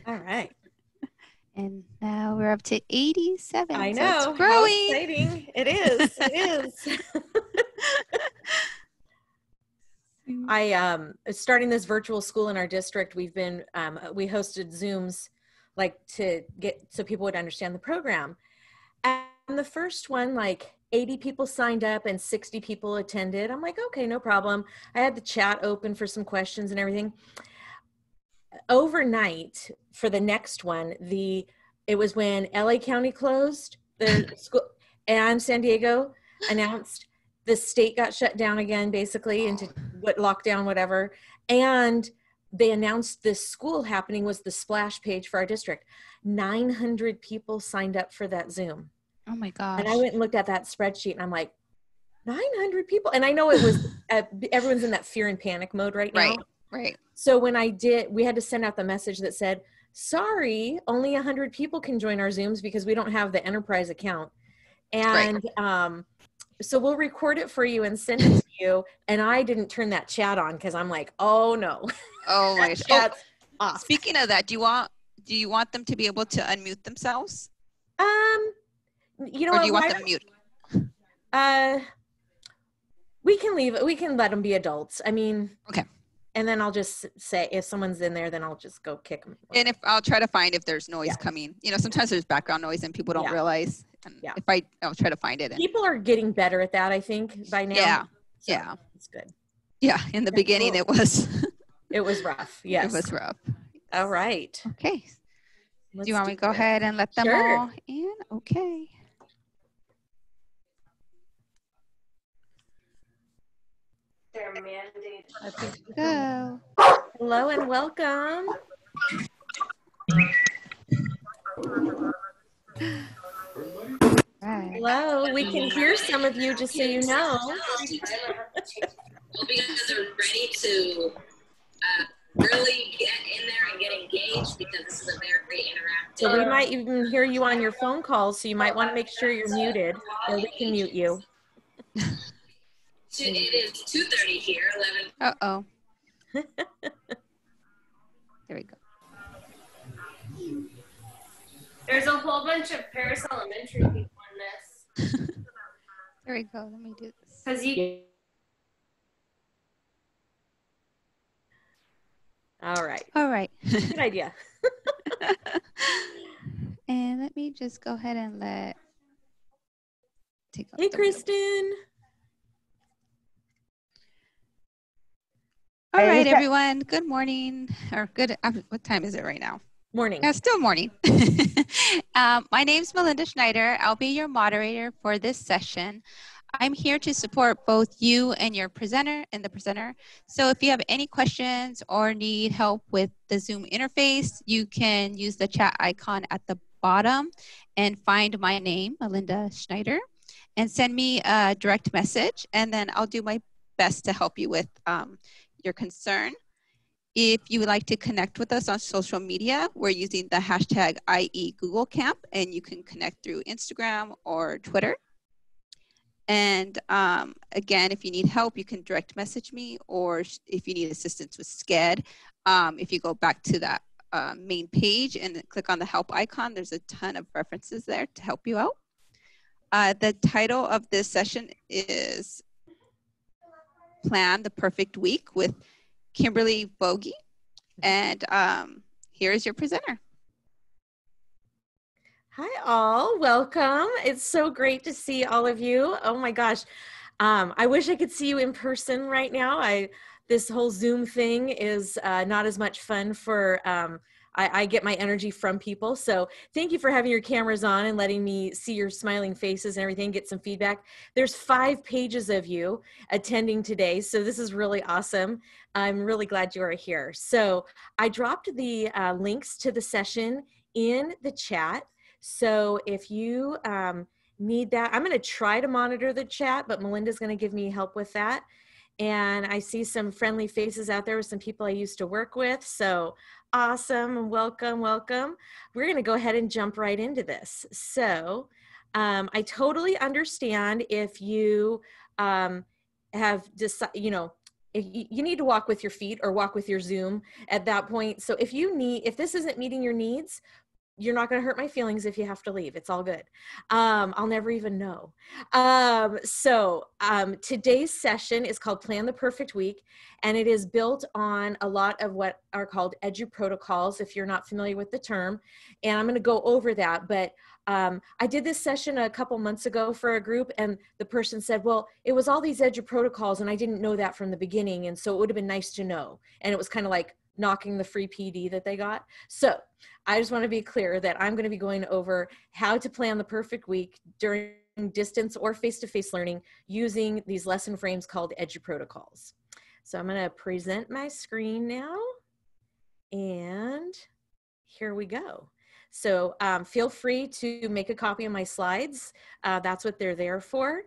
All right. And now we're up to 87. I So know. it's growing. How exciting. It is. It is. Starting this virtual school in our district, we've been, we hosted Zooms like to get, so people would understand the program. And the first one, like 80 people signed up and 60 people attended. I'm like, okay, no problem. I had the chat open for some questions and everything. Overnight for the next one, it was when LA County closed their school and San Diego announced the state got shut down again, basically into what lockdown, whatever. And they announced this school happening was the splash page for our district. 900 people signed up for that Zoom. Oh my gosh. And I went and looked at that spreadsheet and I'm like, 900 people. And I know it was, everyone's in that fear and panic mode right now. Right. So when we had to send out the message that said, sorry, only 100 people can join our Zooms because we don't have the enterprise account. And so we'll record it for you and send it to you. And I didn't turn that chat on because I'm like, oh no. Oh my gosh. Off. Speaking of that, do you want them to be able to unmute themselves? You know, or do you want them mute? We can let them be adults. I mean, okay. And then I'll just say, if someone's in there, then I'll just go kick them. And I'll try to find if there's noise coming. You know, sometimes there's background noise and people don't realize. And if I'll try to find it. People are getting better at that, I think, by now. Yeah. So yeah. It's good. Yeah. In the beginning, cool. It was. It was rough. Yes. It was rough. All right. Okay. Do you want me to go ahead and let them all in? Okay. They're mandated. Go. Hello and welcome. Right. Hello, we can hear some of you, just so you know. Hope you guys are ready to really get in there and get engaged, because this is a very interactive. So we might even hear you on your phone calls, so you might want to make sure you're muted, or we can mute you. It is 2:30 here, 11. Uh-oh. There we go. There's a whole bunch of Paris Elementary people in this. There we go. Let me do this. Because you. All right. All right. Good idea. And let me just go ahead and take off. Hey, Kristen. All right, everyone. Good morning, or good. What time is it right now? Morning. Yeah, still morning. My name's Melinda Schneider. I'll be your moderator for this session. I'm here to support both you and your presenter and the presenter. So if you have any questions or need help with the Zoom interface, you can use the chat icon at the bottom and find my name, Melinda Schneider, and send me a direct message, and then I'll do my best to help you with your concern. If you would like to connect with us on social media, we're using the hashtag #IEGoogleCamp, and you can connect through Instagram or Twitter. And again, if you need help, you can direct message me, or if you need assistance with SCED, if you go back to that main page and click on the help icon, there's a ton of references there to help you out. The title of this session is Plan the Perfect Week with Kimberly Voge, and here is your presenter. Hi all, welcome. It's so great to see all of you. Oh my gosh, I wish I could see you in person right now. This whole Zoom thing is not as much fun for, I get my energy from people. So thank you for having your cameras on and letting me see your smiling faces and everything, get some feedback. There's 5 pages of you attending today, so this is really awesome. I'm really glad you are here. So I dropped the links to the session in the chat. So if you need that, I'm going to try to monitor the chat, but Melinda's going to give me help with that. And I see some friendly faces out there with some people I used to work with. So awesome. Welcome, welcome. We're going to go ahead and jump right into this. So I totally understand if you have decided, you need to walk with your feet or walk with your Zoom at that point. So if this isn't meeting your needs, you're not going to hurt my feelings if you have to leave. It's all good. I'll never even know. Today's session is called Plan the Perfect Week, and it is built on a lot of what are called edu protocols, if you're not familiar with the term. And I'm going to go over that. But I did this session a couple months ago for a group, and the person said, well, it was all these edu protocols, and I didn't know that from the beginning. And so it would have been nice to know. And it was kind of like knocking the free PD that they got. So I just want to be clear that I'm going to be going over how to plan the perfect week during distance or face-to-face learning using these lesson frames called edu protocols. So I'm going to present my screen now, and here we go. So feel free to make a copy of my slides. That's what they're there for.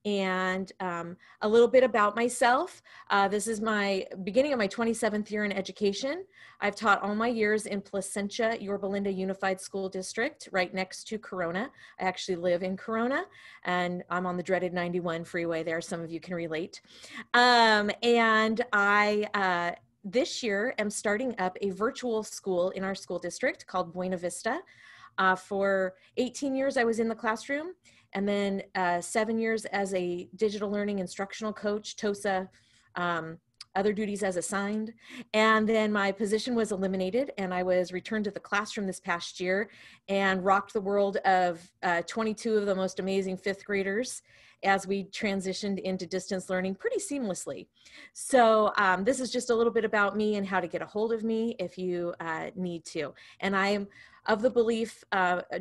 And a little bit about myself. This is my beginning of my 27th year in education. I've taught all my years in Placentia-Yorba Unified School District, right next to Corona. I actually live in Corona, and I'm on the dreaded 91 freeway there. Some of you can relate. And I, this year, am starting up a virtual school in our school district called Buena Vista. For 18 years, I was in the classroom, and then 7 years as a digital learning instructional coach, TOSA, other duties as assigned. And then my position was eliminated, and I was returned to the classroom this past year and rocked the world of 22 of the most amazing fifth graders as we transitioned into distance learning pretty seamlessly. So this is just a little bit about me and how to get a hold of me if you need to. And I am of the belief,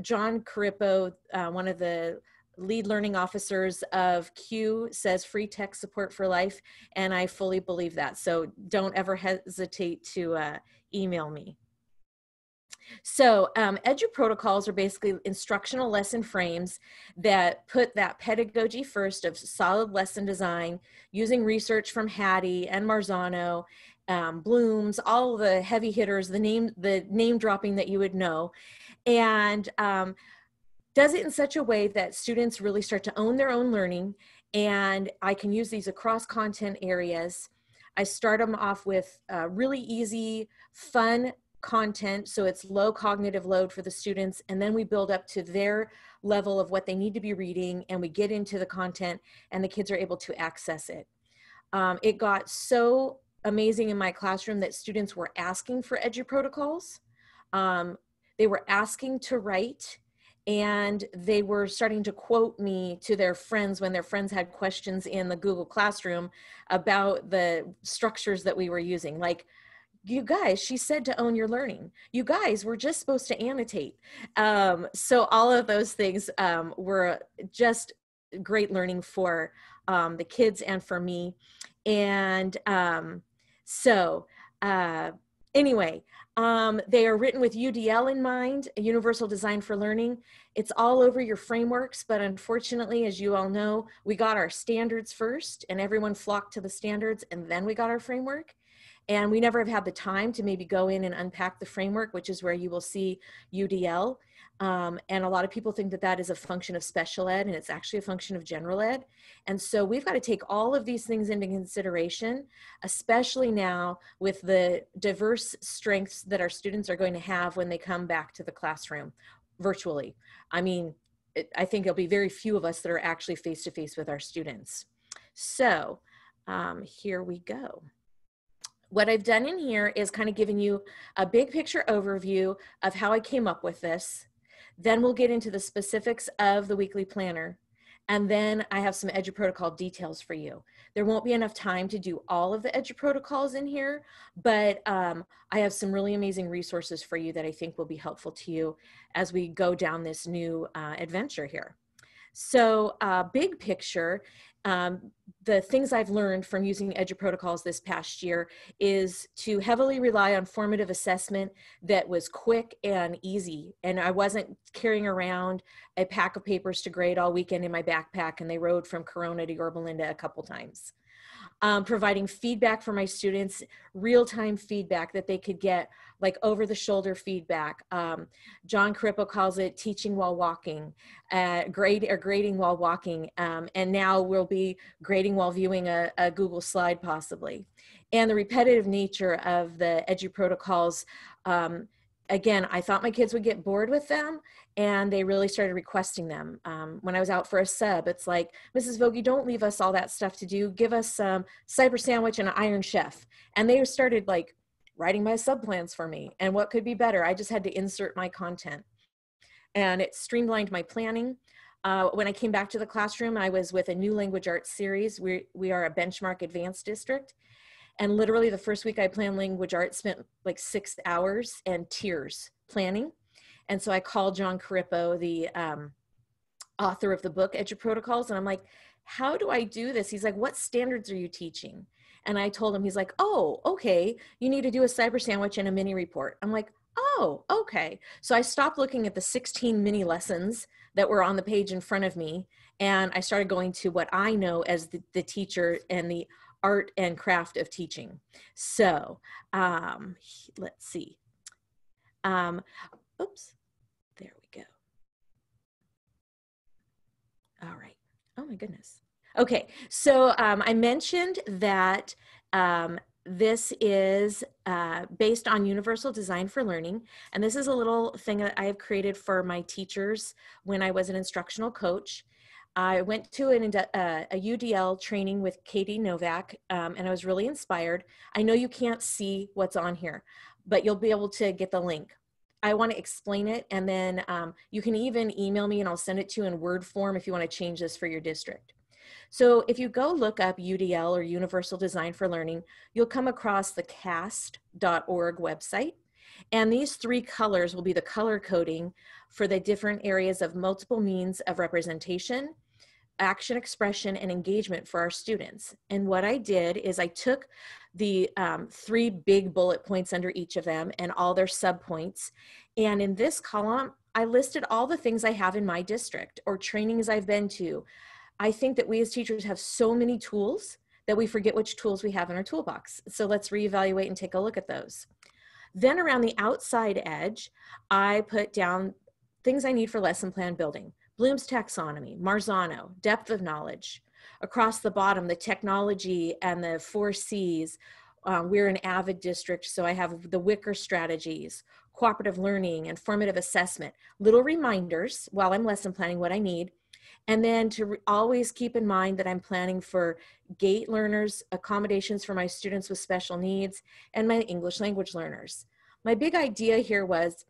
John Carippo, one of the lead learning officers of CUE, says free tech support for life, and I fully believe that. So don't ever hesitate to email me. So edu protocols are basically instructional lesson frames that put that pedagogy first of solid lesson design using research from Hattie and Marzano, Bloom's, all the heavy hitters, the name dropping that you would know, and does it in such a way that students really start to own their own learning. And I can use these across content areas. I start them off with really easy, fun content, so it's low cognitive load for the students, and then we build up to their level of what they need to be reading, and we get into the content, and the kids are able to access it. It got so amazing in my classroom that students were asking for edu protocols. They were asking to write, and they were starting to quote me to their friends when their friends had questions in the Google Classroom about the structures that we were using. Like, you guys, she said to own your learning. You guys were just supposed to annotate. So all of those things were just great learning for the kids and for me. And anyway, they are written with UDL in mind, a universal design for learning. It's all over your frameworks, but unfortunately, as you all know, we got our standards first, and everyone flocked to the standards, and then we got our framework. And we never have had the time to maybe go in and unpack the framework, which is where you will see UDL. And a lot of people think that that is a function of special ed, and it's actually a function of general ed. And so we've got to take all of these things into consideration, especially now with the diverse strengths that our students are going to have when they come back to the classroom virtually. I mean, I think there'll be very few of us that are actually face-to-face with our students. So here we go. What I've done in here is kind of giving you a big picture overview of how I came up with this. Then we'll get into the specifics of the weekly planner. And then I have some edu protocol details for you. There won't be enough time to do all of the edu protocols in here, but I have some really amazing resources for you that I think will be helpful to you as we go down this new adventure here. So big picture, the things I've learned from using edu protocols this past year is to heavily rely on formative assessment that was quick and easy. And I wasn't carrying around a pack of papers to grade all weekend in my backpack, and they rode from Corona to Yorba Linda a couple times. providing feedback for my students, real-time feedback that they could get, like over-the-shoulder feedback. John Carippo calls it teaching while walking, grading while walking, and now we'll be grading while viewing a Google slide possibly. And the repetitive nature of the edu protocols, again, I thought my kids would get bored with them, and they really started requesting them. When I was out for a sub, it's like, Mrs. Voge, don't leave us all that stuff to do. Give us some cyber sandwich and an Iron Chef. And they started like writing my sub plans for me. And what could be better? I just had to insert my content. And it streamlined my planning. When I came back to the classroom, I was with a new language arts series. We are a benchmark advanced district. And literally the first week I planned language arts, spent like 6 hours and tears planning. And so I called John Carippo, the author of the book, Edu Protocols, and I'm like, how do I do this? He's like, what standards are you teaching? And I told him, he's like, oh, okay, you need to do a cyber sandwich and a mini report. I'm like, oh, okay. So I stopped looking at the 16 mini lessons that were on the page in front of me, and I started going to what I know as the teacher and the art and craft of teaching. So let's see. Oops, there we go. All right. Oh my goodness. Okay, so I mentioned that this is based on Universal Design for Learning, and this is a little thing that I have created for my teachers when I was an instructional coach. I went to a UDL training with Katie Novak, and I was really inspired. I know you can't see what's on here, but you'll be able to get the link. I want to explain it, and then you can even email me and I'll send it to you in Word form if you want to change this for your district. So if you go look up UDL or Universal Design for Learning, you'll come across the cast.org website. And these 3 colors will be the color coding for the different areas of multiple means of representation, action, expression, and engagement for our students. And what I did is I took the 3 big bullet points under each of them and all their subpoints. And in this column, I listed all the things I have in my district or trainings I've been to. I think that we as teachers have so many tools that we forget which tools we have in our toolbox. So let's reevaluate and take a look at those. Then around the outside edge, I put down things I need for lesson plan building. Bloom's taxonomy, Marzano, depth of knowledge. Across the bottom, the technology and the 4 C's. We're an AVID district, so I have the Wicker strategies, cooperative learning, and formative assessment. Little reminders while I'm lesson planning what I need. And then to always keep in mind that I'm planning for GATE learners, accommodations for my students with special needs, and my English language learners. My big idea here was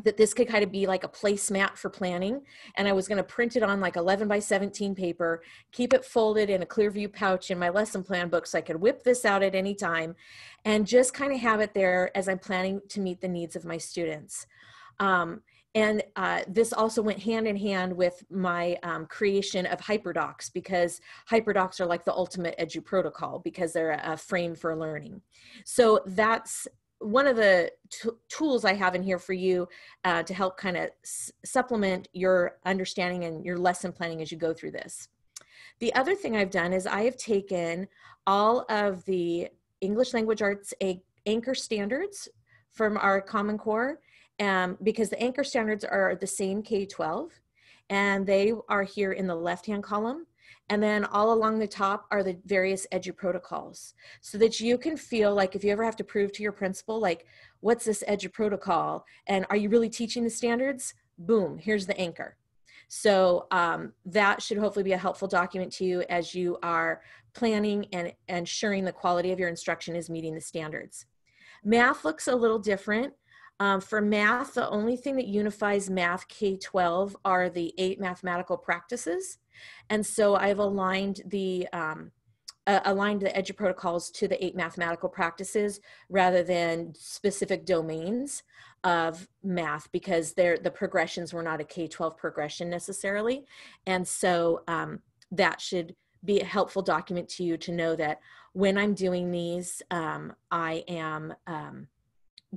that this could kind of be like a placemat for planning, and I was going to print it on like 11 by 17 paper, keep it folded in a Clearview pouch in my lesson plan book so I could whip this out at any time and just kind of have it there as I'm planning to meet the needs of my students. This also went hand in hand with my creation of hyperdocs, because hyperdocs are like the ultimate edu protocol because they're a frame for learning. So that's one of the tools I have in here for you to help kind of supplement your understanding and your lesson planning as you go through this. The other thing I've done is I have taken all of the English language arts anchor standards from our Common Core, because the anchor standards are the same K-12, and they are here in the left-hand column. And then all along the top are the various edu protocols, so that you can feel like if you ever have to prove to your principal, like, what's this edu protocol? And are you really teaching the standards? Boom, here's the anchor. So that should hopefully be a helpful document to you as you are planning and ensuring the quality of your instruction is meeting the standards. Math looks a little different. For math, the only thing that unifies math K-12 are the 8 mathematical practices. And so I've aligned the edu protocols to the 8 mathematical practices rather than specific domains of math, because the progressions were not a K-12 progression necessarily. And so that should be a helpful document to you to know that when I'm doing these, I am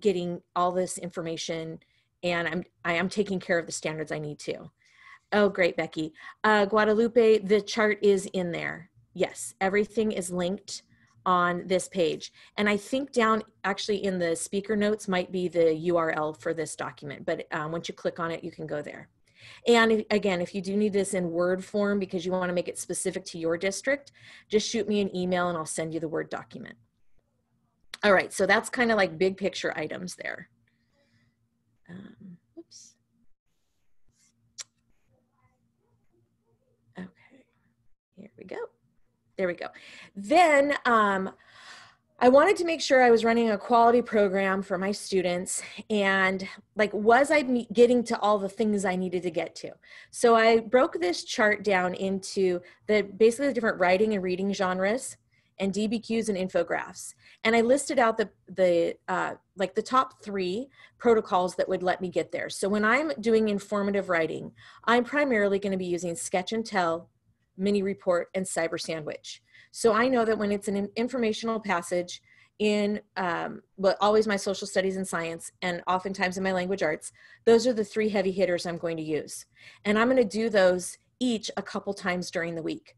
getting all this information, and I am taking care of the standards I need to. Oh, great, Becky. Guadalupe, the chart is in there. Yes, everything is linked on this page. And I think down actually in the speaker notes might be the URL for this document, but once you click on it, you can go there. And again, if you do need this in Word form because you want to make it specific to your district, just shoot me an email and I'll send you the Word document. All right, so that's kind of like big picture items there. Oops. Okay, here we go. There we go. Then I wanted to make sure I was running a quality program for my students, and like, was I getting to all the things I needed to get to? So I broke this chart down into basically the different writing and reading genres and DBQs and infographs. And I listed out the top 3 protocols that would let me get there. So when I'm doing informative writing, I'm primarily going to be using Sketch and Tell, Mini Report, and Cyber Sandwich. So I know that when it's an informational passage in, but always my social studies and science, and oftentimes in my language arts, those are the 3 heavy hitters I'm going to use. And I'm going to do those each a couple times during the week.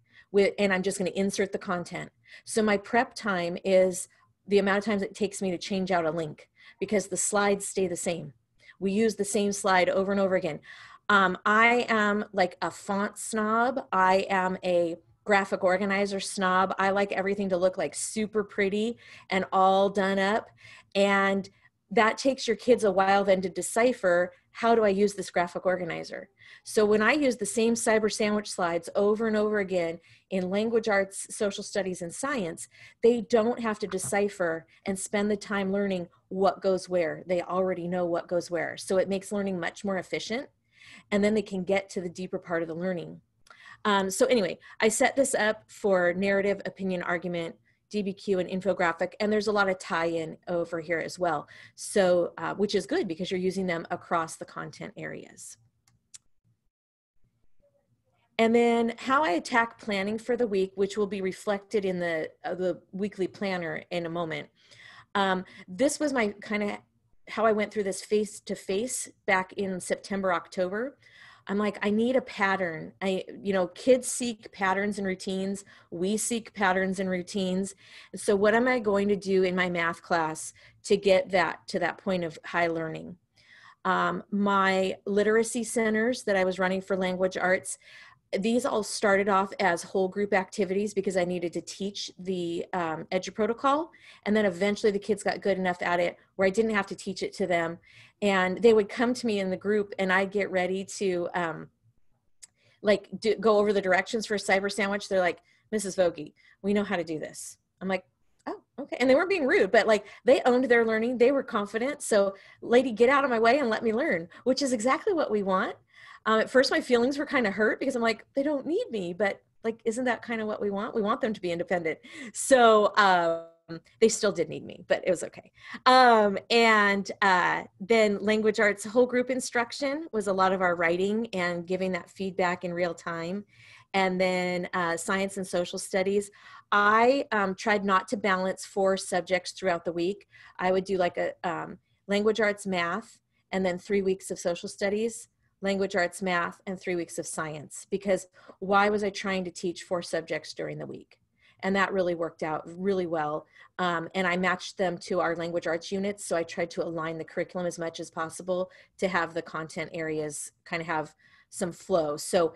And I'm just going to insert the content. So my prep time is the amount of times it takes me to change out a link, because the slides stay the same. We use the same slide over and over again. I am like a font snob. I am a graphic organizer snob. I like everything to look like super pretty and all done up. And that takes your kids a while then to decipher, how do I use this graphic organizer? So when I use the same Cyber Sandwich slides over and over again in language arts, social studies, and science, they don't have to decipher and spend the time learning what goes where. They already know what goes where. So it makes learning much more efficient. And then they can get to the deeper part of the learning. So anyway, I set this up for narrative, opinion, argument, DBQ, and infographic, and there's a lot of tie-in over here as well. So, which is good because you're using them across the content areas. And then how I attack planning for the week, which will be reflected in the weekly planner in a moment. This was my kind of how I went through this face-to-face back in September, October. I'm like, I need a pattern. Kids seek patterns and routines. We seek patterns and routines. And so what am I going to do in my math class to get that to that point of high learning? My literacy centers that I was running for language arts, these all started off as whole group activities because I needed to teach the EDGE protocol. And then eventually the kids got good enough at it where I didn't have to teach it to them. And they would come to me in the group and I'd get ready to go over the directions for a Cyber Sandwich. They're like, Mrs. Voge, we know how to do this. I'm like, oh, okay. And they weren't being rude, but like they owned their learning. They were confident. So lady, get out of my way and let me learn, which is exactly what we want. At first, my feelings were kind of hurt because I'm like, they don't need me, but like, isn't that kind of what we want? We want them to be independent. So they still did need me, but it was okay. Then language arts whole group instruction was a lot of our writing and giving that feedback in real time. And then science and social studies. I tried not to balance 4 subjects throughout the week. I would do like a language arts math and then 3 weeks of social studies, language arts math, and 3 weeks of science, because why was I trying to teach 4 subjects during the week? And that really worked out really well. And I matched them to our language arts units. So I tried to align the curriculum as much as possible to have the content areas kind of have some flow. So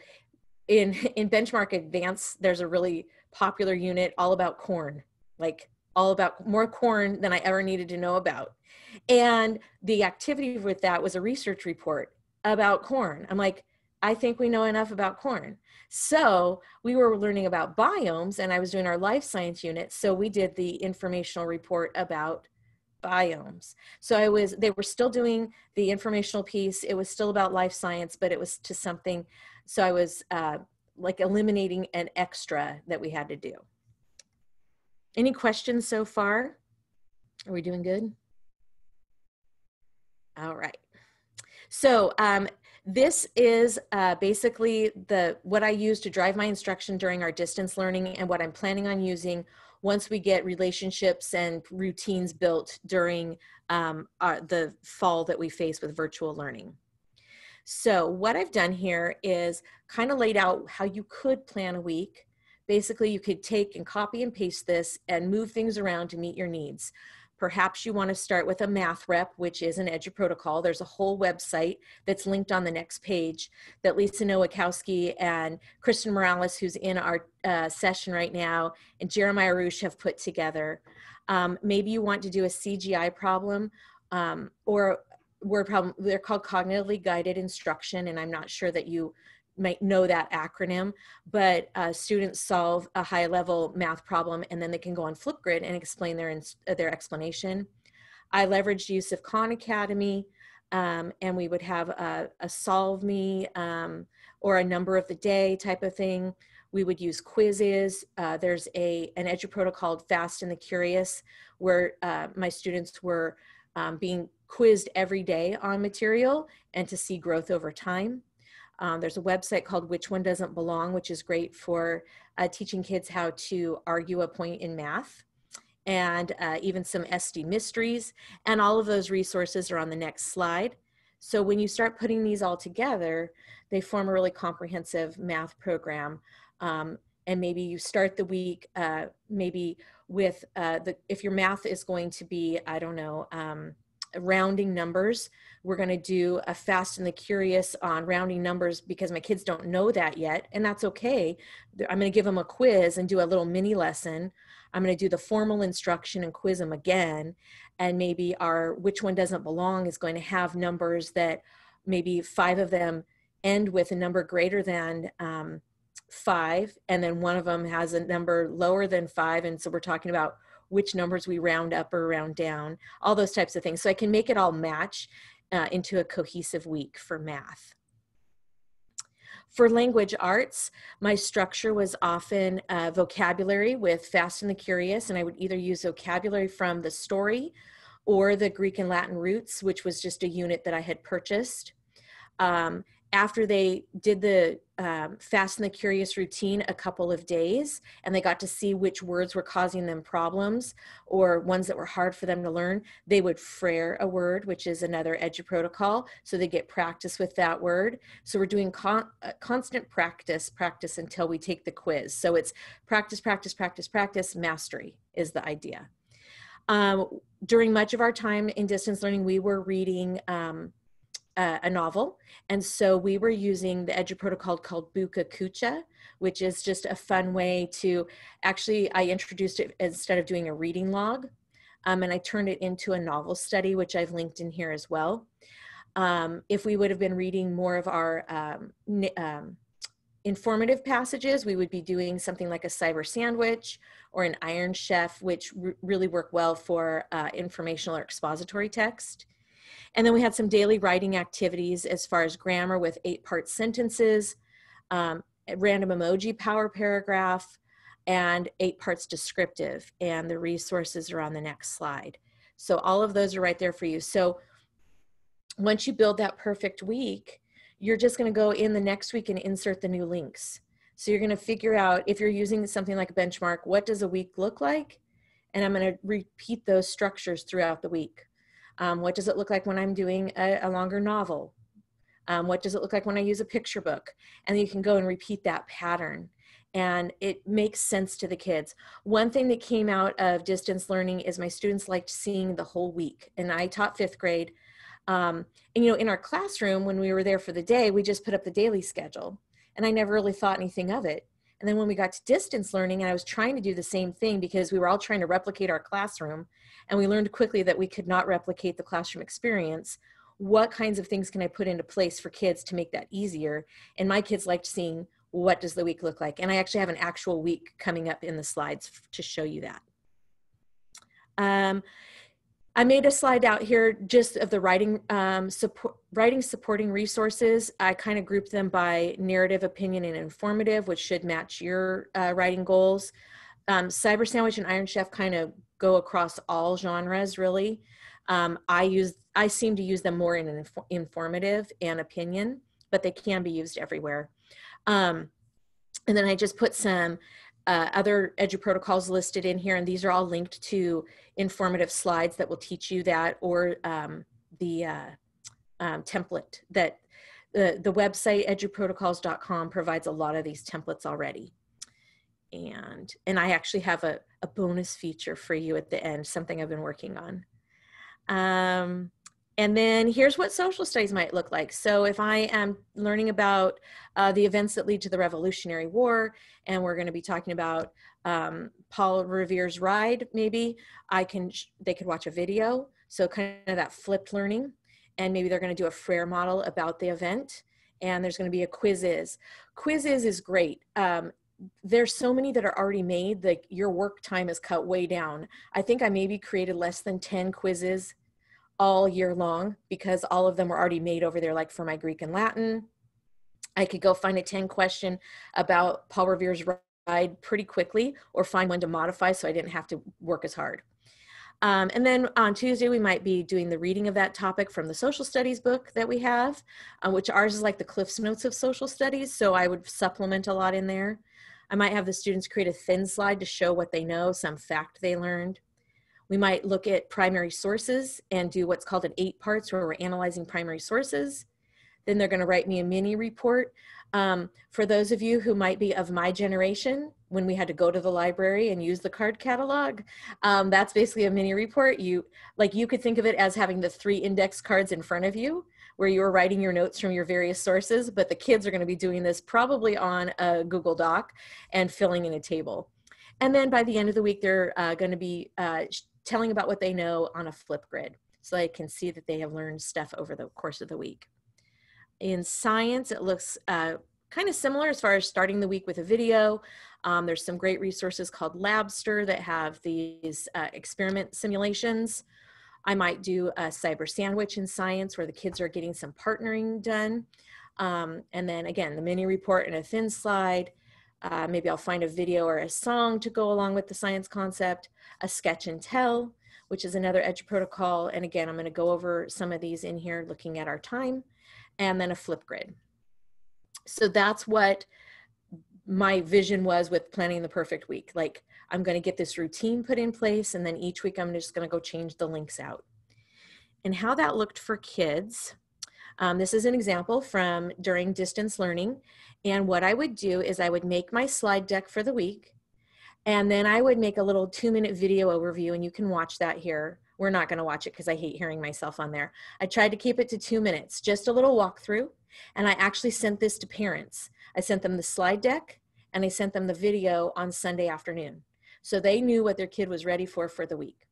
in Benchmark Advanced, there's a really popular unit all about corn, like all about more corn than I ever needed to know about. And the activity with that was a research report about corn. I'm like, I think we know enough about corn. So we were learning about biomes and I was doing our life science unit. So we did the informational report about biomes. So they were still doing the informational piece. It was still about life science, but it was to something. So I was like eliminating an extra that we had to do. Any questions so far? Are we doing good? All right. So this is basically what I use to drive my instruction during our distance learning and what I'm planning on using once we get relationships and routines built during the fall that we face with virtual learning. So what I've done here is kind of laid out how you could plan a week basically you could take and copy and paste this and move things around to meet your needs. Perhaps you want to start with a math rep, which is an EduProtocol. There's a whole website that's linked on the next page that Lisa Nowakowski and Kristen Morales, who's in our session right now, and Jeremiah Roosh have put together. Maybe you want to do a CGI problem or word problem. They're called cognitively guided instruction, and I'm not sure that you might know that acronym, but students solve a high level math problem and then they can go on Flipgrid and explain their explanation. I leveraged use of Khan Academy, and we would have a solve me or a number of the day type of thing. We would use quizzes. There's an EduProtocol called Fast and the Curious, where my students were being quizzed every day on material and to see growth over time. There's a website called Which One Doesn't Belong, which is great for teaching kids how to argue a point in math, and even some SD mysteries. And all of those resources are on the next slide. So when you start putting these all together, they form a really comprehensive math program. And maybe you start the week maybe with if your math is going to be, I don't know, rounding numbers, we're going to do a Fast and the Curious on rounding numbers because my kids don't know that yet, and that's okay. I'm going to give them a quiz and do a little mini lesson. I'm going to do the formal instruction and quiz them again, and maybe our Which One Doesn't Belong is going to have numbers that maybe 5 of them end with a number greater than 5, and then one of them has a number lower than 5, and so we're talking about which numbers we round up or round down, all those types of things. So I can make it all match into a cohesive week for math. For language arts, my structure was often vocabulary with Fast and the Curious, and I would either use vocabulary from the story or the Greek and Latin roots, which was just a unit that I had purchased. After they did the Fast and the Curious routine a couple of days, and they got to see which words were causing them problems or ones that were hard for them to learn, they would frere a word, which is another EduProtocol, so they get practice with that word. So we're doing constant practice until we take the quiz. So it's practice, practice, practice, practice, mastery is the idea. During much of our time in distance learning, we were reading a novel. And so we were using the EduProtocol called Buka Kucha, which is just a fun way to actually, I introduced it instead of doing a reading log. And I turned it into a novel study, which I've linked in here as well. If we would have been reading more of our informative passages, we would be doing something like a Cyber Sandwich or an Iron Chef, which really work well for informational or expository text. And then we had some daily writing activities as far as grammar with 8-part sentences, random emoji power paragraph, and 8 parts descriptive. And the resources are on the next slide. So all of those are right there for you. So once you build that perfect week, you're just going to go in the next week and insert the new links. So you're going to figure out, if you're using something like a benchmark, what does a week look like? And I'm going to repeat those structures throughout the week. What does it look like when I'm doing a longer novel? What does it look like when I use a picture book? And you can go and repeat that pattern. And it makes sense to the kids. One thing that came out of distance learning is my students liked seeing the whole week. And I taught 5th grade. And you know, in our classroom, when we were there for the day, we just put up the daily schedule. And I never really thought anything of it. And then when we got to distance learning, and I was trying to do the same thing because we were all trying to replicate our classroom, and we learned quickly that we could not replicate the classroom experience. What kinds of things can I put into place for kids to make that easier? And my kids liked seeing, what does the week look like? And I actually have an actual week coming up in the slides to show you that. I made a slide out here just of the writing supporting resources. I kind of grouped them by narrative, opinion, and informative, which should match your writing goals. Cyber Sandwich and Iron Chef kind of go across all genres, really. I seem to use them more in an informative and opinion, but they can be used everywhere. And then I just put some other EduProtocols listed in here, and these are all linked to informative slides that will teach you that, or the template that the website eduprotocols.com provides a lot of these templates already. And I actually have a bonus feature for you at the end, something I've been working on. And then here's what social studies might look like. So if I am learning about the events that lead to the Revolutionary War, and we're going to be talking about Paul Revere's ride, maybe they could watch a video. So kind of that flipped learning, and maybe they're going to do a Frere model about the event, and there's going to be a quizzes. Quizzes is great. There's so many that are already made, like your work time is cut way down. I think I maybe created less than 10 quizzes all year long because all of them were already made over there, like for my Greek and Latin. I could go find a 10 question about Paul Revere's ride pretty quickly, or find one to modify so I didn't have to work as hard. And then on Tuesday, we might be doing the reading of that topic from the social studies book that we have, which ours is like the Cliff's Notes of social studies. So I would supplement a lot in there. I might have the students create a thin slide to show what they know, some fact they learned. We might look at primary sources and do what's called an 8 parts where we're analyzing primary sources. Then they're going to write me a mini report. For those of you who might be of my generation, when we had to go to the library and use the card catalog, that's basically a mini report. You could think of it as having the 3 index cards in front of you where you were writing your notes from your various sources, but the kids are going to be doing this probably on a Google Doc and filling in a table. And then by the end of the week, they're going to be telling about what they know on a flip grid, so I can see that they have learned stuff over the course of the week. In science, it looks kind of similar as far as starting the week with a video. There's some great resources called Labster that have these experiment simulations. I might do a cyber sandwich in science where the kids are getting some partnering done. And then again, the mini report and a thin slide. Maybe I'll find a video or a song to go along with the science concept, a sketch and tell, which is another EDGE protocol. And again, I'm going to go over some of these in here looking at our time, and then a flip grid. So that's what my vision was with planning the perfect week. Like, I'm going to get this routine put in place, and then each week I'm just going to go change the links out. And how that looked for kids. This is an example from during distance learning. And what I would do is I would make my slide deck for the week, and then I would make a little 2-minute video overview, and you can watch that here. We're not going to watch it because I hate hearing myself on there. I tried to keep it to 2 minutes, just a little walkthrough. And I actually sent this to parents. I sent them the slide deck, and I sent them the video on Sunday afternoon. So they knew what their kid was ready for the week.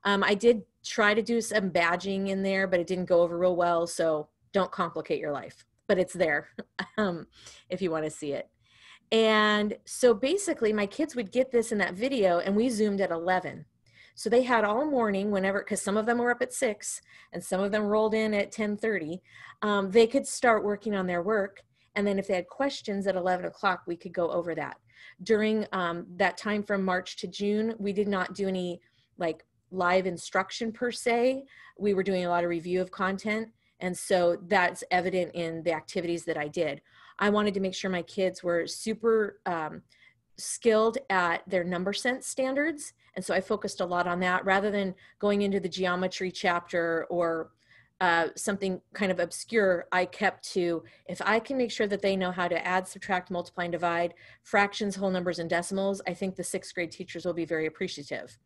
I did try to do some badging in there, but it didn't go over real well. So don't complicate your life, but it's there if you want to see it. And so basically my kids would get this in that video, and we zoomed at 11. So they had all morning whenever, because some of them were up at 6 and some of them rolled in at 10:30, they could start working on their work. And then if they had questions at 11 o'clock, we could go over that. During that time from March to June, we did not do any like live instruction per se. We were doing a lot of review of content. And so that's evident in the activities that I did. I wanted to make sure my kids were super skilled at their number sense standards. And so I focused a lot on that rather than going into the geometry chapter or something kind of obscure. I kept to, if I can make sure that they know how to add, subtract, multiply, and divide, fractions, whole numbers, and decimals, I think the 6th grade teachers will be very appreciative.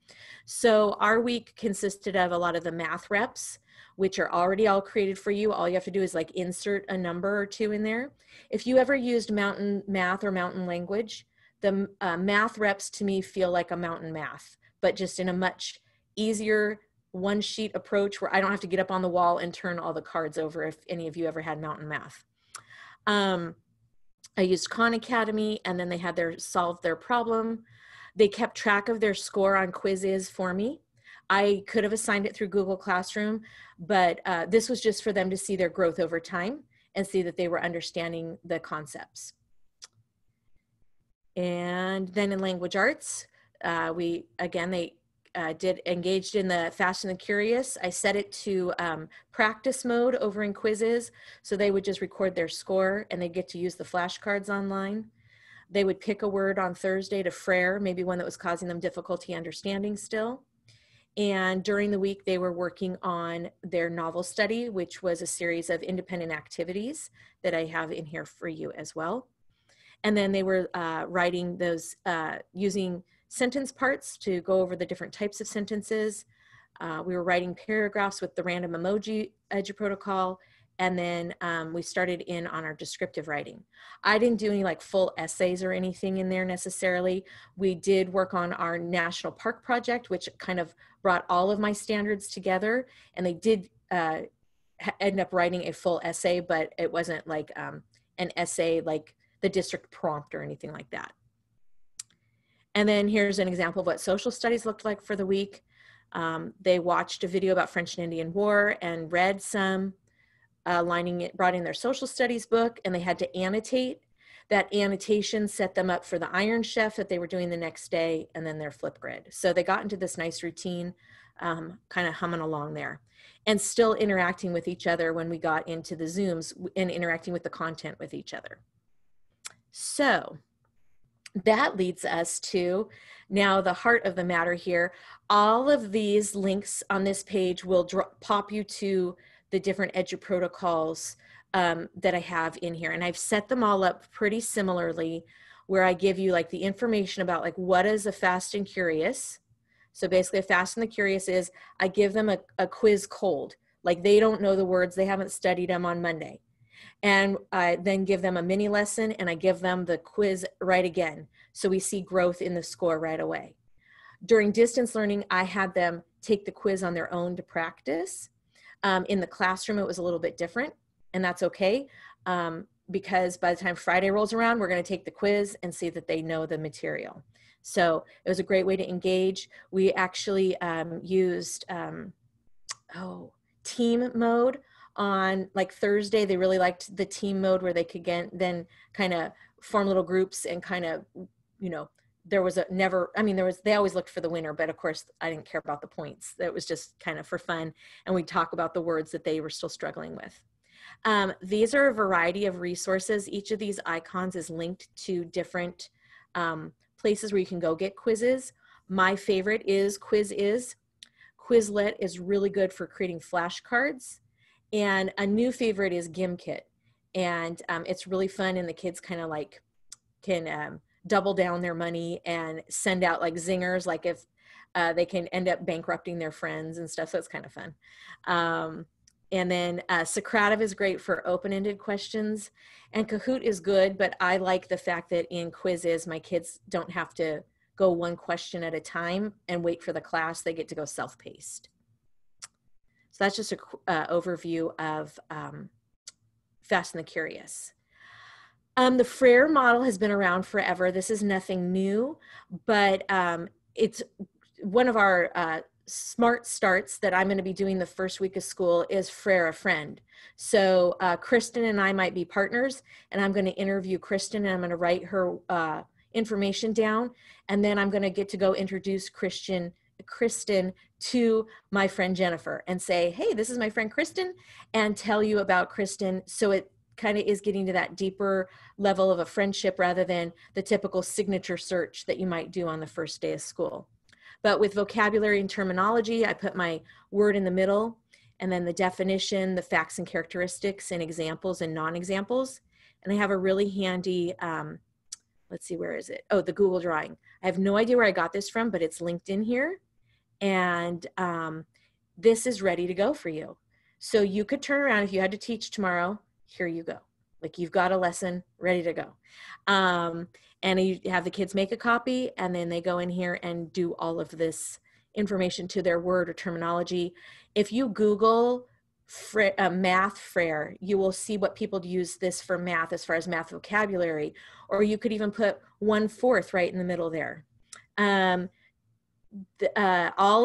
So our week consisted of a lot of the math reps, which are already all created for you. All you have to do is like insert a number or 2 in there. If you ever used Mountain Math or Mountain Language, the math reps to me feel like a Mountain Math, but just in a much easier one sheet approach where I don't have to get up on the wall and turn all the cards over if any of you ever had Mountain Math. I used Khan Academy, and then they had solve their problem. They kept track of their score on quizzes for me. I could have assigned it through Google Classroom, but this was just for them to see their growth over time and see that they were understanding the concepts. And then in language arts, they did engaged in the Fast and the Curious. I set it to practice mode over in quizzes. So they would just record their score and they get to use the flashcards online. They would pick a word on Thursday to Frere, maybe one that was causing them difficulty understanding still. And during the week, they were working on their novel study, which was a series of independent activities that I have in here for you as well. And then they were writing those, using sentence parts to go over the different types of sentences. We were writing paragraphs with the random emoji edu protocol. And then we started in on our descriptive writing. I didn't do any like full essays or anything in there necessarily. We did work on our national park project, which kind of brought all of my standards together. And they did end up writing a full essay, but it wasn't like an essay like the district prompt or anything like that. And then here's an example of what social studies looked like for the week. They watched a video about French and Indian War and read some, brought in their social studies book, and they had to annotate. That annotation set them up for the Iron Chef that they were doing the next day, and then their flip grid. So they got into this nice routine, kind of humming along there, and still interacting with each other when we got into the Zooms and interacting with the content with each other. So that leads us to now the heart of the matter here. All of these links on this page will pop you to the different edu protocols that I have in here. And I've set them all up pretty similarly, where I give you like the information about like what is a fast and curious. So basically a fast and the curious is I give them a quiz cold. Like they don't know the words, they haven't studied them on Monday. And I then give them a mini lesson and I give them the quiz right again. So we see growth in the score right away. During distance learning, I had them take the quiz on their own to practice. In the classroom, it was a little bit different, and that's okay, because by the time Friday rolls around, we're going to take the quiz and see that they know the material. So it was a great way to engage. We actually used team mode on like Thursday. They really liked the team mode where they could then kind of form little groups and kind of, you know, there was they always looked for the winner, but of course I didn't care about the points. That was just kind of for fun. And we'd talk about the words that they were still struggling with. These are a variety of resources. Each of these icons is linked to different places where you can go get quizzes. My favorite is Quizizz. Quizlet is really good for creating flashcards. And a new favorite is Gimkit. And it's really fun, and the kids kind of like can double down their money and send out like zingers, like if they can end up bankrupting their friends and stuff. So it's kind of fun. And then Socrative is great for open-ended questions, and Kahoot is good, but I like the fact that in Quizizz, my kids don't have to go one question at a time and wait for the class. They get to go self-paced. So that's just an overview of Fast and the Curious. The Frere model has been around forever. This is nothing new, but it's one of our smart starts that I'm going to be doing the first week of school is Frere a Friend. So Kristen and I might be partners, and I'm going to interview Kristen, and I'm going to write her information down, and then I'm going to get to go introduce Kristen to my friend Jennifer and say, hey, this is my friend Kristen, and tell you about Kristen. So it kind of is getting to that deeper level of a friendship rather than the typical signature search that you might do on the first day of school. But with vocabulary and terminology, I put my word in the middle, and then the definition, the facts and characteristics, and examples and non-examples. And I have a really handy, let's see, where is it? Oh, the Google drawing. I have no idea where I got this from, but it's linked in here. And this is ready to go for you. So you could turn around if you had to teach tomorrow, here you go. Like you've got a lesson ready to go. And you have the kids make a copy, and then they go in here and do all of this information to their word or terminology. If you Google math Frere, you will see what people use this for math as far as math vocabulary, or you could even put 1/4 right in the middle there. All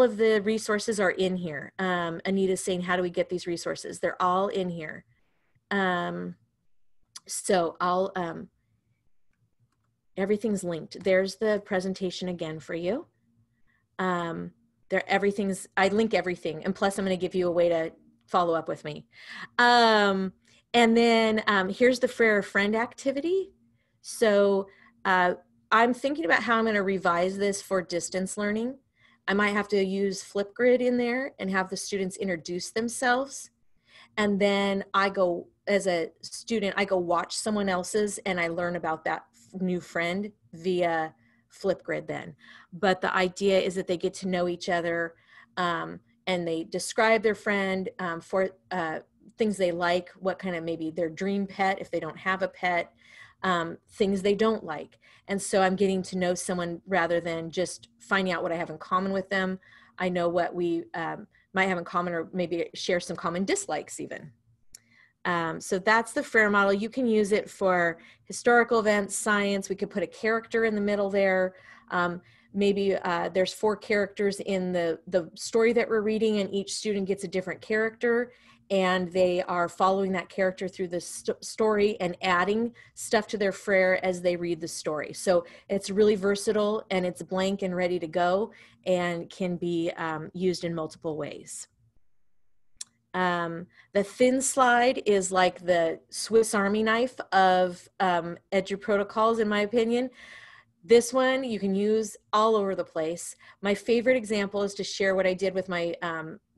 of the resources are in here. Anita's saying, how do we get these resources? They're all in here. So I'll, everything's linked. There's the presentation again for you. I link everything. And plus I'm going to give you a way to follow up with me. And then here's the Frere Friend activity. So I'm thinking about how I'm going to revise this for distance learning. I might have to use Flipgrid in there and have the students introduce themselves. And then I go, as a student, I go watch someone else's and I learn about that new friend via Flipgrid then. But the idea is that they get to know each other, and they describe their friend for things they like, what kind of maybe their dream pet if they don't have a pet, things they don't like. And so I'm getting to know someone rather than just finding out what I have in common with them. I know what we might have in common, or maybe share some common dislikes even. So that's the FRAIR model. You can use it for historical events, science. We could put a character in the middle there. Maybe there's 4 characters in the story that we're reading, and each student gets a different character, and they are following that character through the story and adding stuff to their FRAIR as they read the story. So it's really versatile, and it's blank and ready to go, and can be used in multiple ways. The thin slide is like the Swiss Army knife of EduProtocols, in my opinion. This one you can use all over the place. My favorite example is to share what I did with my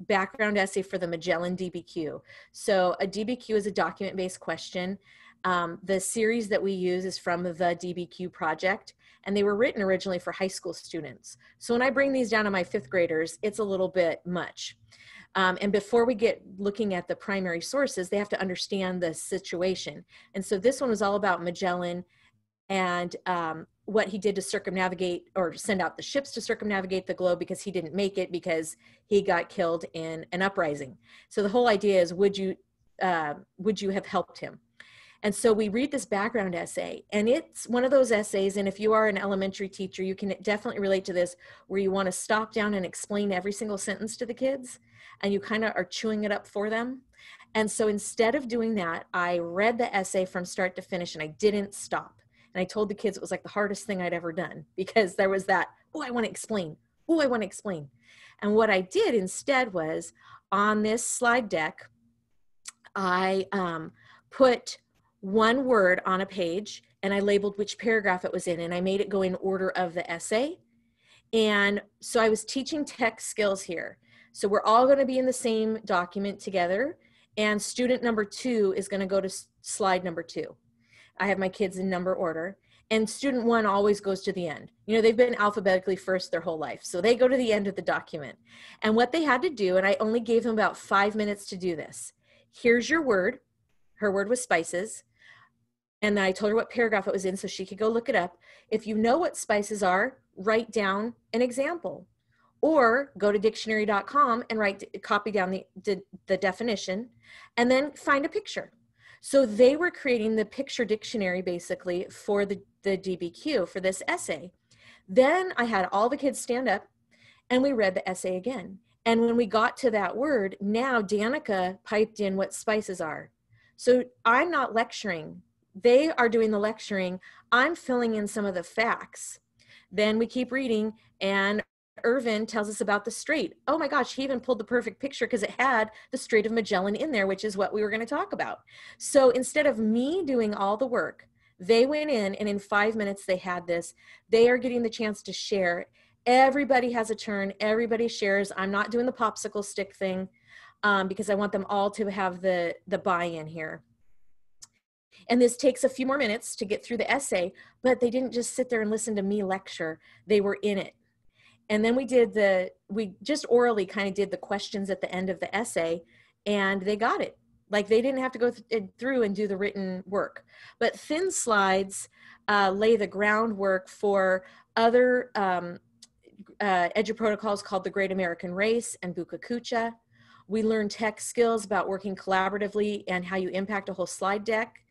background essay for the Magellan DBQ. So a DBQ is a document-based question. The series that we use is from the DBQ project, and they were written originally for high school students. So when I bring these down to my 5th graders, it's a little bit much. And before we get looking at the primary sources, they have to understand the situation. And so this one was all about Magellan and what he did to circumnavigate, or send out the ships to circumnavigate the globe, because he didn't make it because he got killed in an uprising. So the whole idea is, would you have helped him? And so we read this background essay, and it's one of those essays, and if you are an elementary teacher, you can definitely relate to this, where you want to stop down and explain every single sentence to the kids, and you kind of are chewing it up for them. And so instead of doing that, I read the essay from start to finish, and I didn't stop. And I told the kids it was like the hardest thing I'd ever done, because there was that, oh, I want to explain. Oh, I want to explain. And what I did instead was, on this slide deck, I put one word on a page, and I labeled which paragraph it was in, and I made it go in order of the essay. And so I was teaching tech skills here. So we're all going to be in the same document together, and student number 2 is going to go to slide number 2. I have my kids in number order, and student 1 always goes to the end. You know, they've been alphabetically first their whole life, so they go to the end of the document. And what they had to do, and I only gave them about 5 minutes to do this. Here's your word. Her word was spices. And then I told her what paragraph it was in so she could go look it up. If you know what spices are, write down an example. Or go to dictionary.com and copy down the definition, and then find a picture. So they were creating the picture dictionary basically for the DBQ for this essay. Then I had all the kids stand up, and we read the essay again. And when we got to that word, now Danica piped in what spices are. So I'm not lecturing. They are doing the lecturing. I'm filling in some of the facts. Then we keep reading, and Irvin tells us about the strait. Oh my gosh, he even pulled the perfect picture because it had the Strait of Magellan in there, which is what we were going to talk about. So instead of me doing all the work, they went in, and in 5 minutes they had this. They are getting the chance to share. Everybody has a turn. Everybody shares. I'm not doing the popsicle stick thing because I want them all to have the buy-in here. And this takes a few more minutes to get through the essay, but they didn't just sit there and listen to me lecture. They were in it. And then we just orally kind of did the questions at the end of the essay, and they got it. Like, they didn't have to go through and do the written work. But thin slides lay the groundwork for other EduProtocols called the Great American Race and Bukakucha. We learn tech skills about working collaboratively and how you impact a whole slide deck.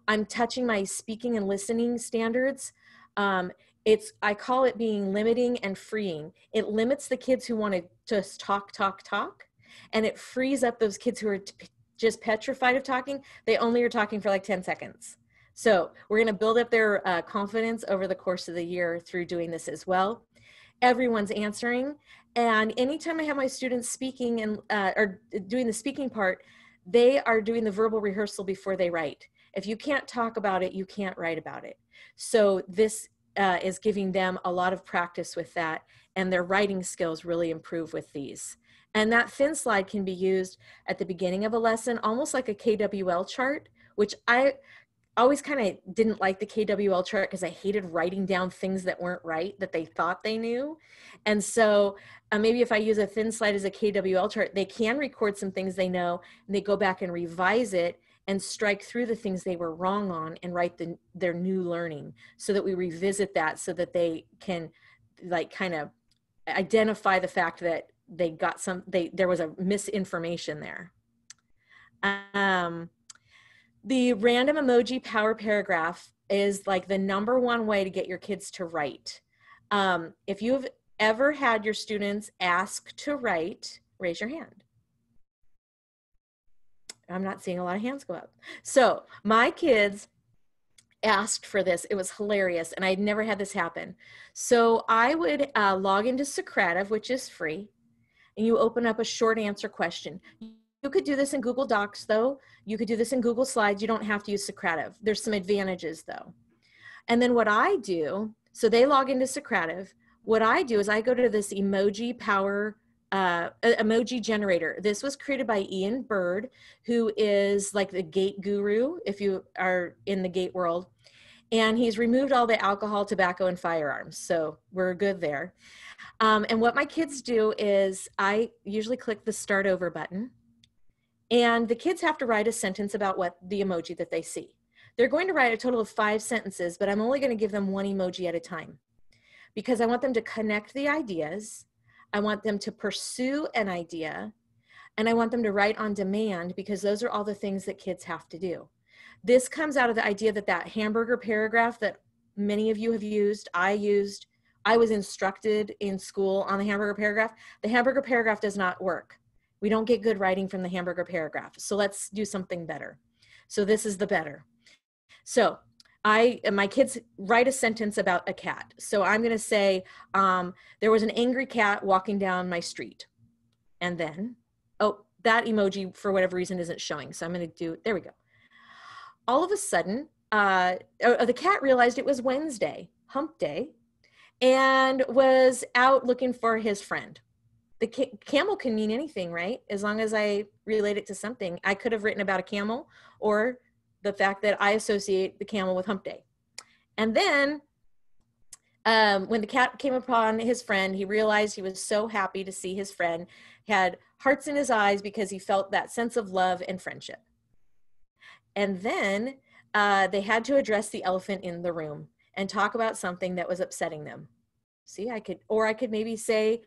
I'm touching my speaking and listening standards. I call it being limiting and freeing. It limits the kids who want to just talk, and it frees up those kids who are just petrified of talking. They only are talking for like 10 seconds. So we're going to build up their confidence over the course of the year through doing this as well. Everyone's answering, and anytime I have my students speaking and or doing the speaking part, they are doing the verbal rehearsal before they write. If you can't talk about it, you can't write about it. So this is giving them a lot of practice with that, and their writing skills really improve with these. And that thin slide can be used at the beginning of a lesson, almost like a KWL chart, which always kind of didn't like the KWL chart because I hated writing down things that weren't right, that they thought they knew. And so maybe if I use a thin slide as a KWL chart, they can record some things they know, and they go back and revise it and strike through the things they were wrong on and write their new learning, so that we revisit that, so that they can like kind of identify the fact that they got there was a misinformation there. The random emoji power paragraph is like the #1 way to get your kids to write. If you've ever had your students ask to write, raise your hand. I'm not seeing a lot of hands go up. So my kids asked for this. It was hilarious, and I'd never had this happen. So I would log into Socrative, which is free, and you open up a short answer question. You could do this in Google Docs, though. You could do this in Google Slides. You don't have to use Socrative. There's some advantages, though. And then what I do, so they log into Socrative. What I do is I go to this emoji power emoji generator. This was created by Ian Bird, who is like the gate guru, if you are in the gate world. And he's removed all the alcohol, tobacco, and firearms. So we're good there. And what my kids do is I usually click the start over button. And the kids have to write a sentence about what the emoji that they see. They're going to write a total of 5 sentences, but I'm only going to give them 1 emoji at a time, because I want them to connect the ideas. I want them to pursue an idea, and I want them to write on demand, because those are all the things that kids have to do. This comes out of the idea that hamburger paragraph that many of you have used, I was instructed in school on the hamburger paragraph. The hamburger paragraph does not work. We don't get good writing from the hamburger paragraph. So let's do something better. So this is the better. So my kids write a sentence about a cat. So I'm going to say, there was an angry cat walking down my street. And then, oh, that emoji for whatever reason isn't showing. So I'm going to do, there we go. All of a sudden, the cat realized it was Wednesday, hump day, and was out looking for his friend. The camel can mean anything, right? As long as I relate it to something. I could have written about a camel, or the fact that I associate the camel with hump day. And then when the cat came upon his friend, he realized he was so happy to see his friend, had hearts in his eyes because he felt that sense of love and friendship. And then they had to address the elephant in the room and talk about something that was upsetting them. See, I could maybe say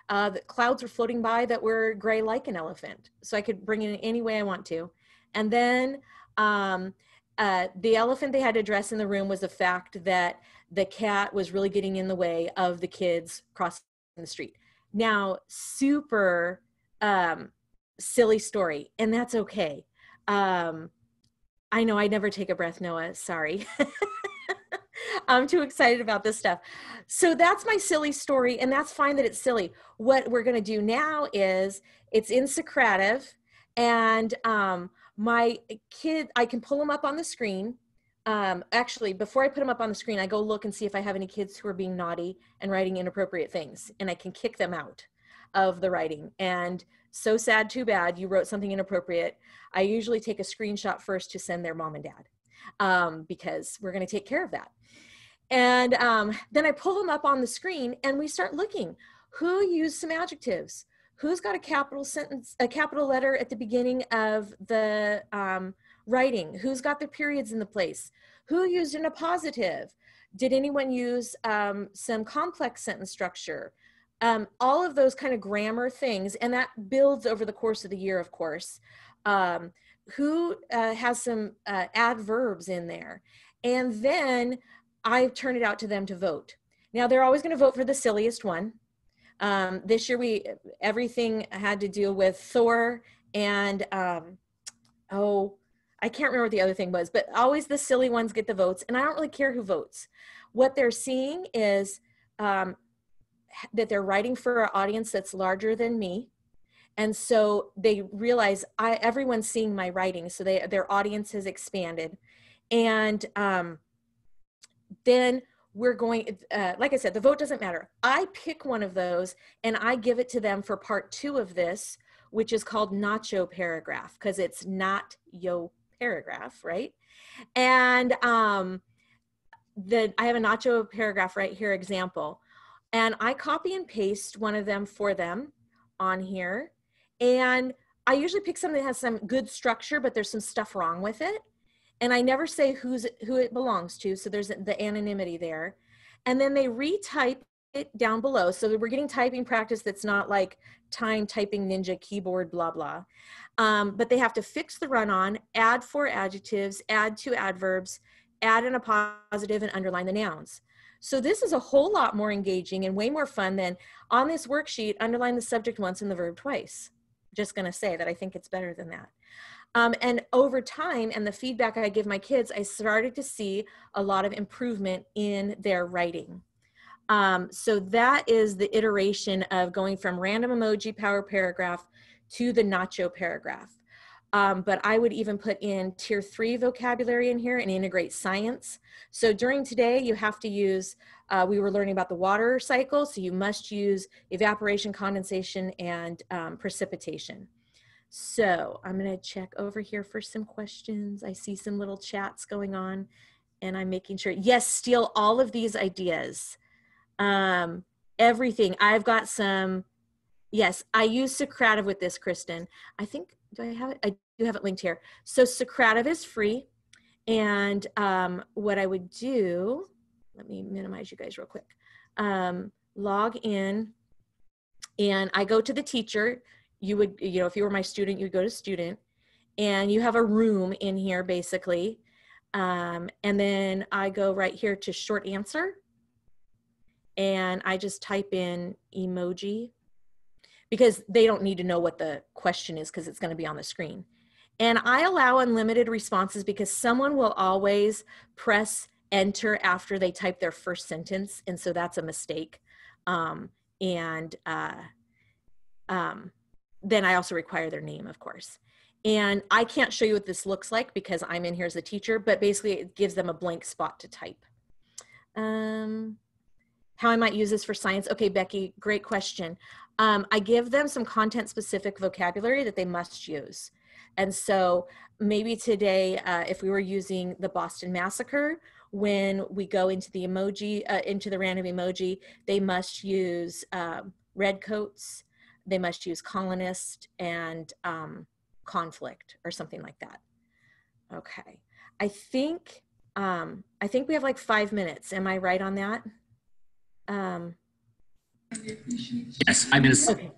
that clouds were floating by that were gray like an elephant. So I could bring it in any way I want to. And then the elephant they had to address in the room was the fact that the cat was really getting in the way of the kids crossing the street. Now, super silly story, and that's okay. I know I never take a breath, Noah, sorry. I'm too excited about this stuff. So that's my silly story, and that's fine that it's silly. What we're gonna do now is, it's in Socrative, and my kid, I can pull them up on the screen. Actually, before I put them up on the screen, I go look and see if I have any kids who are being naughty and writing inappropriate things, and I can kick them out of the writing. And so sad, too bad, you wrote something inappropriate. I usually take a screenshot first to send their mom and dad, because we're gonna take care of that. And then I pull them up on the screen and we start looking. Who used some adjectives? Who's got a capital sentence, a capital letter at the beginning of the writing? Who's got the periods in the place? Who used an appositive? Did anyone use some complex sentence structure? All of those kind of grammar things, and that builds over the course of the year, of course. Who has some adverbs in there? And then I turn it out to them to vote. Now, they're always going to vote for the silliest one. This year, everything had to deal with Thor and, oh, I can't remember what the other thing was, but always the silly ones get the votes, and I don't really care who votes. What they're seeing is that they're writing for an audience that's larger than me. And so they realize everyone's seeing my writing, so their audience has expanded. And then we're going, like I said, the vote doesn't matter. I pick one of those and I give it to them for part 2 of this, which is called Nacho Paragraph, because it's not yo paragraph, right? And I have a nacho paragraph right here, example. And I copy and paste one of them for them on here. And I usually pick something that has some good structure, but there's some stuff wrong with it. And I never say who it belongs to. So there's the anonymity there. And then they retype it down below. So we're getting typing practice that's not like time typing ninja keyboard, blah, blah. But they have to fix the run-on, add 4 adjectives, add 2 adverbs, add in a positive, and underline the nouns. So this is a whole lot more engaging and way more fun than on this worksheet, underline the subject once and the verb twice. Just gonna say that I think it's better than that. And over time and the feedback I give my kids, I started to see a lot of improvement in their writing. So that is the iteration of going from random emoji power paragraph to the nacho paragraph. But I would even put in tier 3 vocabulary in here and integrate science. So during today, you have to use, we were learning about the water cycle, so you must use evaporation, condensation, and precipitation. So I'm gonna check over here for some questions. I see some little chats going on and I'm making sure, yes, steal all of these ideas. Everything, I've got some, yes, I use Socrative with this, Kristen. I think, do I have it? I do have it linked here. So Socrative is free. And what I would do, let me minimize you guys real quick. Log in and I go to the teacher. You would, you know, if you were my student, you'd go to student and you have a room in here basically. And then I go right here to short answer. And I just type in emoji because they don't need to know what the question is because it's going to be on the screen. And I allow unlimited responses because someone will always press enter after they type their first sentence. And so that's a mistake. Then I also require their name, of course. And I can't show you what this looks like because I'm in here as a teacher, but basically it gives them a blank spot to type. How I might use this for science. Okay, Becky, great question. I give them some content specific vocabulary that they must use. And so maybe today, if we were using the Boston Massacre, when we go into the emoji, into the random emoji, they must use redcoats, they must use colonist and conflict or something like that. Okay, I think we have like 5 minutes. Am I right on that? Yes, 5 minutes. Okay.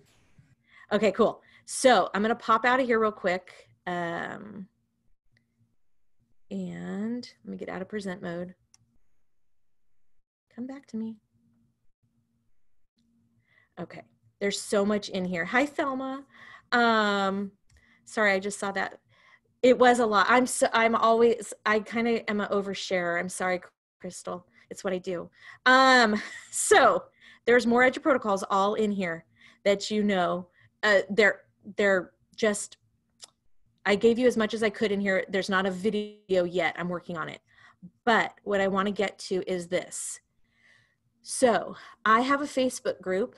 Okay, cool. So I'm going to pop out of here real quick. And let me get out of present mode. Come back to me. Okay. There's so much in here. Hi, Thelma. Sorry, I just saw that. It was a lot. I kind of am an oversharer. I'm sorry, Crystal. It's what I do. So there's more Edu protocols all in here that you know. They're just, I gave you as much as I could in here. There's not a video yet. I'm working on it. But what I want to get to is this. So I have a Facebook group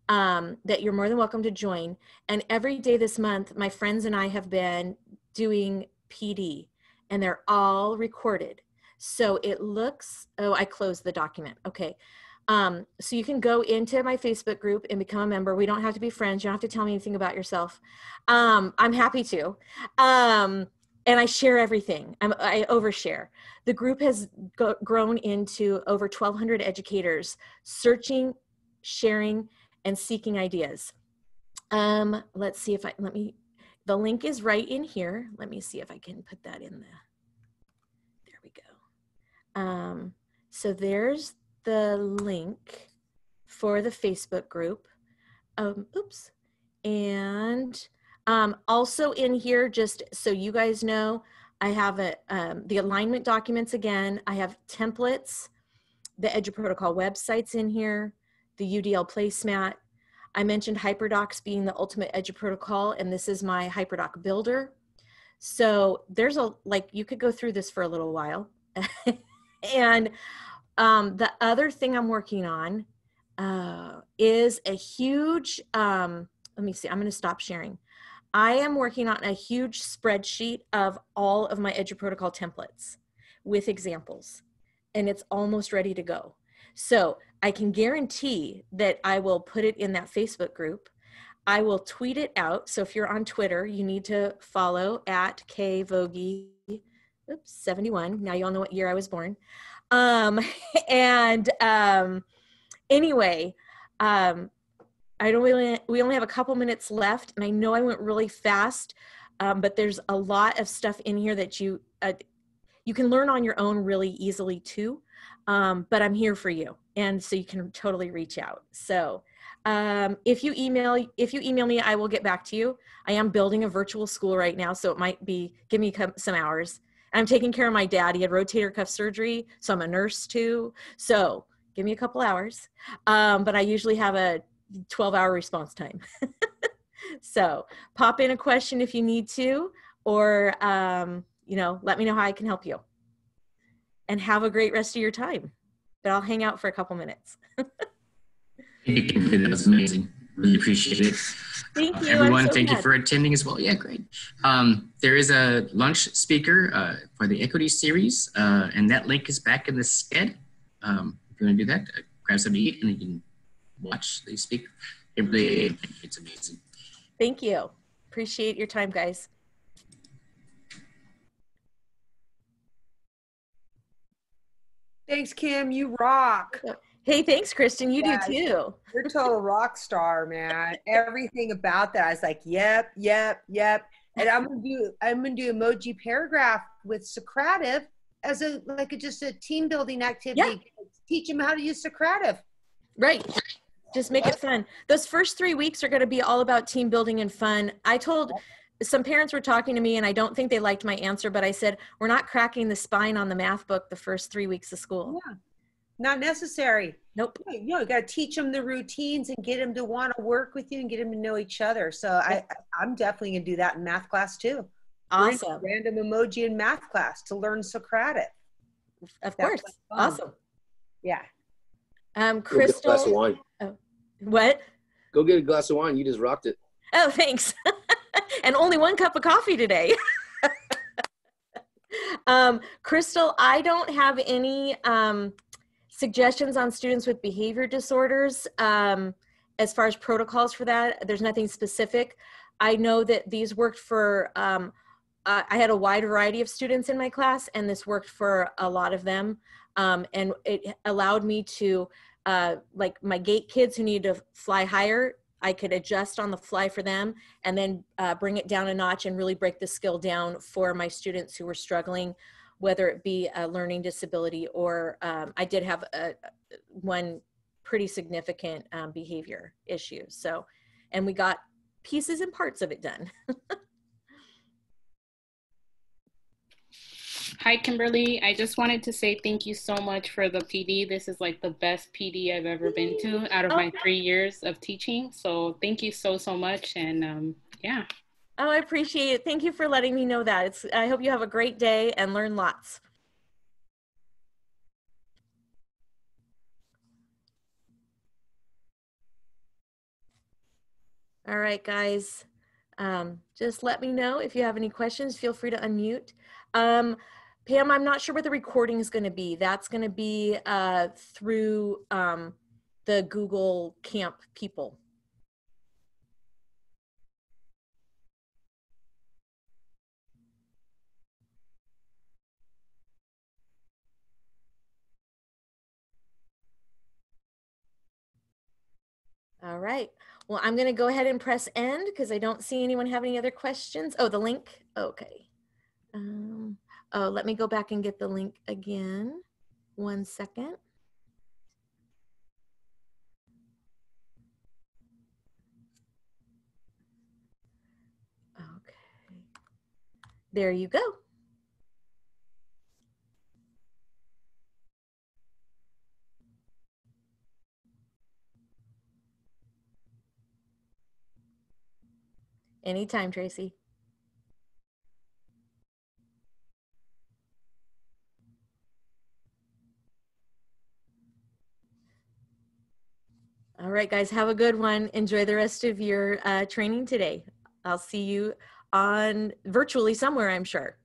that you're more than welcome to join. And every day this month, my friends and I have been doing PD and they're all recorded. So it looks, oh, I closed the document. Okay. So you can go into my Facebook group and become a member. We don't have to be friends. You don't have to tell me anything about yourself. I'm happy to. And I share everything. I overshare. The group has grown into over 1,200 educators searching, sharing, and seeking ideas. Let's see if the link is right in here. Let me see if I can put that in there we go. So there's the link for the Facebook group. Oops. And also in here, just so you guys know, I have the alignment documents again. I have templates, the Edu Protocol websites in here, the UDL placemat. I mentioned HyperDocs being the ultimate Edu Protocol, and this is my HyperDoc builder. So there's you could go through this for a little while. And the other thing I'm working on is a huge, let me see, I'm going to stop sharing. I am working on a huge spreadsheet of all of my EduProtocol templates with examples, and it's almost ready to go. So I can guarantee that I will put it in that Facebook group. I will tweet it out. So if you're on Twitter, you need to follow at kvoge, 71. Now you all know what year I was born. And anyway, we only have a couple minutes left, and I know I went really fast, but there's a lot of stuff in here that you can learn on your own really easily too. But I'm here for you, and so you can totally reach out. So if you email me, I will get back to you. I am building a virtual school right now, so it might be give me some hours. I'm taking care of my dad. He had rotator cuff surgery, so I'm a nurse too. So give me a couple hours, but I usually have a 12-hour response time. So pop in a question if you need to, or let me know how I can help you. And have a great rest of your time. But I'll hang out for a couple minutes. Thank you, Kimberly. That was amazing. Really appreciate it. Thank you. Everyone, so thank glad. you for attending as well. Yeah, great. There is a lunch speaker for the equity series, and that link is back in the sked. If you want to do that, grab something to eat, and you can watch the speak. Kimberly, it's amazing. Thank you. Appreciate your time, guys. Thanks, Kim. You rock. Hey, thanks, Kristen. You do too. You're a total rock star, man. Everything about that, I was like, yep. And I'm gonna do emoji paragraph with Socrative as just a team building activity. Yeah. Teach them how to use Socrative. Right. Just make it fun. Those first 3 weeks are going to be all about team building and fun. I told some parents were talking to me, and I don't think they liked my answer, but I said, we're not cracking the spine on the math book the first 3 weeks of school. Yeah. Not necessary. Nope. You got to teach them the routines and get them to want to work with you and get them to know each other. So I'm definitely going to do that in math class too. Awesome. Random emoji in math class to learn Socratic. Of course. Awesome. Yeah. Crystal. Go get a glass of wine. Oh, what? Go get a glass of wine. You just rocked it. Oh, thanks. And only 1 cup of coffee today. Crystal, I don't have any suggestions on students with behavior disorders as far as protocols for that. There's nothing specific. I know that these worked for, I had a wide variety of students in my class, and this worked for a lot of them. And it allowed me to, like my gate kids who need to fly higher, I could adjust on the fly for them, and then bring it down a notch and really break the skill down for my students who were struggling, whether it be a learning disability or I did have one pretty significant behavior issue. So, and we got pieces and parts of it done. Hi, Kimberly. I just wanted to say thank you so much for the PD. This is like the best PD I've ever been to out of my 3 years of teaching. So thank you so much. And yeah. Oh, I appreciate it. Thank you for letting me know that. I hope you have a great day and learn lots. All right, guys. Just let me know if you have any questions. Feel free to unmute. Pam, I'm not sure what the recording is going to be. That's going to be through the Google Camp people. All right. Well, I'm going to go ahead and press end because I don't see anyone have any other questions. Oh, the link. Okay. Oh, let me go back and get the link again. 1 second. Okay. There you go. Anytime, Tracy. All right, guys, have a good one. Enjoy the rest of your training today. I'll see you on virtually somewhere, I'm sure.